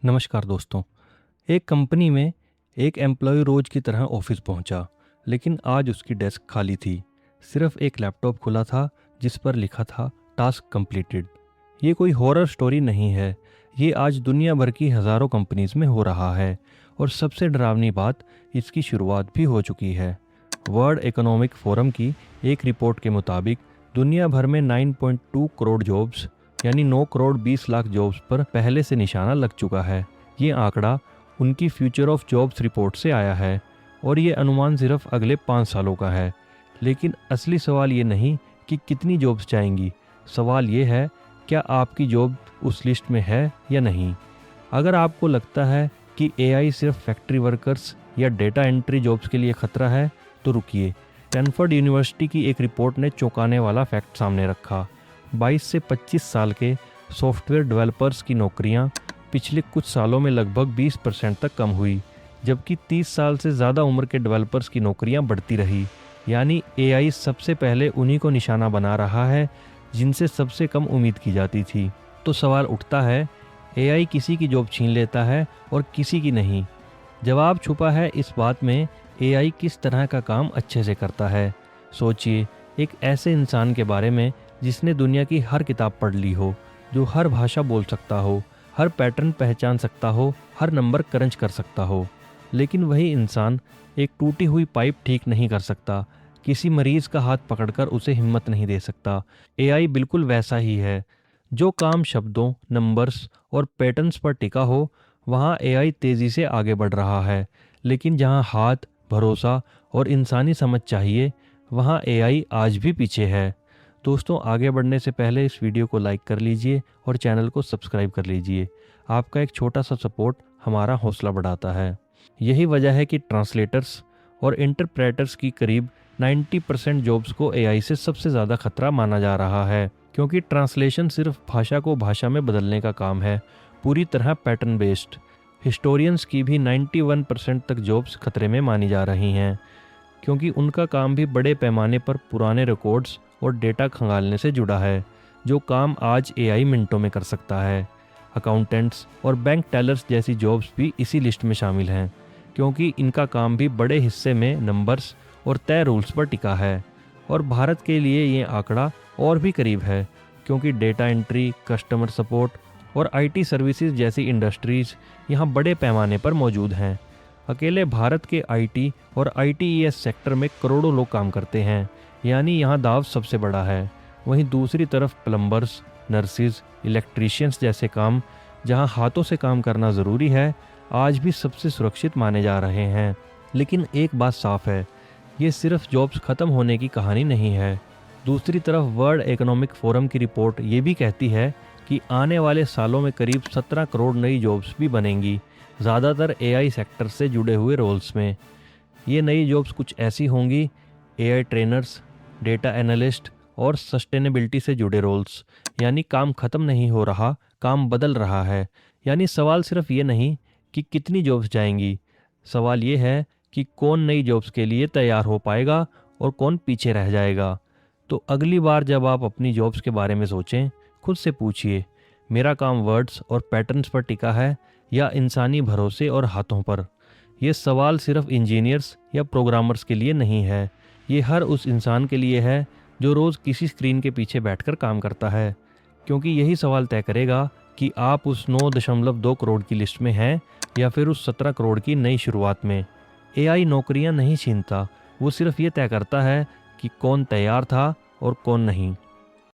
नमस्कार दोस्तों। एक कंपनी में एक एम्प्लॉय रोज की तरह ऑफिस पहुंचा, लेकिन आज उसकी डेस्क खाली थी। सिर्फ एक लैपटॉप खुला था जिस पर लिखा था टास्क कंप्लीटेड। ये कोई हॉरर स्टोरी नहीं है, ये आज दुनिया भर की हज़ारों कंपनीज में हो रहा है और सबसे डरावनी बात, इसकी शुरुआत भी हो चुकी है। वर्ल्ड इकोनॉमिक फोरम की एक रिपोर्ट के मुताबिक दुनिया भर में 9.2 करोड़ जॉब्स यानी 9 करोड़ 20 लाख जॉब्स पर पहले से निशाना लग चुका है। ये आंकड़ा उनकी फ्यूचर ऑफ जॉब्स रिपोर्ट से आया है और ये अनुमान सिर्फ अगले 5 सालों का है। लेकिन असली सवाल ये नहीं कि कितनी जॉब्स जाएंगी, सवाल ये है क्या आपकी जॉब उस लिस्ट में है या नहीं। अगर आपको लगता है कि एआई सिर्फ फैक्ट्री वर्कर्स या डेटा एंट्री जॉब्स के लिए खतरा है तो रुकिए। स्टैनफोर्ड यूनिवर्सिटी की एक रिपोर्ट ने चौंकाने वाला फैक्ट सामने रखा। 22 से 25 साल के सॉफ्टवेयर डेवलपर्स की नौकरियां पिछले कुछ सालों में लगभग 20% तक कम हुई, जबकि 30 साल से ज़्यादा उम्र के डेवलपर्स की नौकरियां बढ़ती रही। यानी एआई सबसे पहले उन्हीं को निशाना बना रहा है जिनसे सबसे कम उम्मीद की जाती थी। तो सवाल उठता है, एआई किसी की जॉब छीन लेता है और किसी की नहीं। जवाब छुपा है इस बात में, एआई किस तरह का काम अच्छे से करता है। सोचिए, एक ऐसे इंसान के बारे में जिसने दुनिया की हर किताब पढ़ ली हो, जो हर भाषा बोल सकता हो, हर पैटर्न पहचान सकता हो, हर नंबर क्रंच कर सकता हो। लेकिन वही इंसान एक टूटी हुई पाइप ठीक नहीं कर सकता, किसी मरीज का हाथ पकड़कर उसे हिम्मत नहीं दे सकता। एआई बिल्कुल वैसा ही है। जो काम शब्दों, नंबर्स और पैटर्न्स पर टिका हो, वहाँ एआई तेज़ी से आगे बढ़ रहा है। लेकिन जहाँ हाथ, भरोसा और इंसानी समझ चाहिए, वहाँ एआई आज भी पीछे है। दोस्तों, आगे बढ़ने से पहले इस वीडियो को लाइक कर लीजिए और चैनल को सब्सक्राइब कर लीजिए। आपका एक छोटा सा सपोर्ट हमारा हौसला बढ़ाता है। यही वजह है कि ट्रांसलेटर्स और इंटरप्रेटर्स की करीब 90% जॉब्स को एआई से सबसे ज़्यादा खतरा माना जा रहा है, क्योंकि ट्रांसलेशन सिर्फ भाषा को भाषा में बदलने का काम है, पूरी तरह पैटर्न बेस्ड। हिस्टोरियंस की भी 91% तक जॉब्स खतरे में मानी जा रही हैं, क्योंकि उनका काम भी बड़े पैमाने पर पुराने रिकॉर्ड्स और डेटा खंगालने से जुड़ा है, जो काम आज एआई मिनटों में कर सकता है। अकाउंटेंट्स और बैंक टेलर्स जैसी जॉब्स भी इसी लिस्ट में शामिल हैं, क्योंकि इनका काम भी बड़े हिस्से में नंबर्स और तय रूल्स पर टिका है। और भारत के लिए ये आंकड़ा और भी करीब है, क्योंकि डेटा एंट्री, कस्टमर सपोर्ट और आईटी सर्विसेज जैसी इंडस्ट्रीज़ यहाँ बड़े पैमाने पर मौजूद हैं। अकेले भारत के आईटी और आईटीईएस सेक्टर में करोड़ों लोग काम करते हैं, यानी यहाँ दाव सबसे बड़ा है। वहीं दूसरी तरफ प्लम्बर्स, नर्सिस, इलेक्ट्रीशियंस जैसे काम, जहाँ हाथों से काम करना ज़रूरी है, आज भी सबसे सुरक्षित माने जा रहे हैं। लेकिन एक बात साफ है, ये सिर्फ जॉब्स ख़त्म होने की कहानी नहीं है। दूसरी तरफ वर्ल्ड इकोनॉमिक फोरम की रिपोर्ट ये भी कहती है कि आने वाले सालों में करीब 17 करोड़ नई जॉब्स भी बनेंगी, ज़्यादातर एआई सेक्टर से जुड़े हुए रोल्स में। ये नई जॉब्स कुछ ऐसी होंगी, एआई ट्रेनर्स, डेटा एनालिस्ट और सस्टेनेबिलिटी से जुड़े रोल्स। यानी काम ख़त्म नहीं हो रहा, काम बदल रहा है। यानी सवाल सिर्फ ये नहीं कि कितनी जॉब्स जाएंगी, सवाल ये है कि कौन नई जॉब्स के लिए तैयार हो पाएगा और कौन पीछे रह जाएगा। तो अगली बार जब आप अपनी जॉब्स के बारे में सोचें, खुद से पूछिए, मेरा काम वर्ड्स और पैटर्न्स पर टिका है या इंसानी भरोसे और हाथों पर। ये सवाल सिर्फ इंजीनियर्स या प्रोग्रामर्स के लिए नहीं है, ये हर उस इंसान के लिए है जो रोज़ किसी स्क्रीन के पीछे बैठकर काम करता है, क्योंकि यही सवाल तय करेगा कि आप उस 9.2 करोड़ की लिस्ट में हैं या फिर उस 17 करोड़ की नई शुरुआत में। एआई नौकरियां नहीं छीनता, वो सिर्फ ये तय करता है कि कौन तैयार था और कौन नहीं।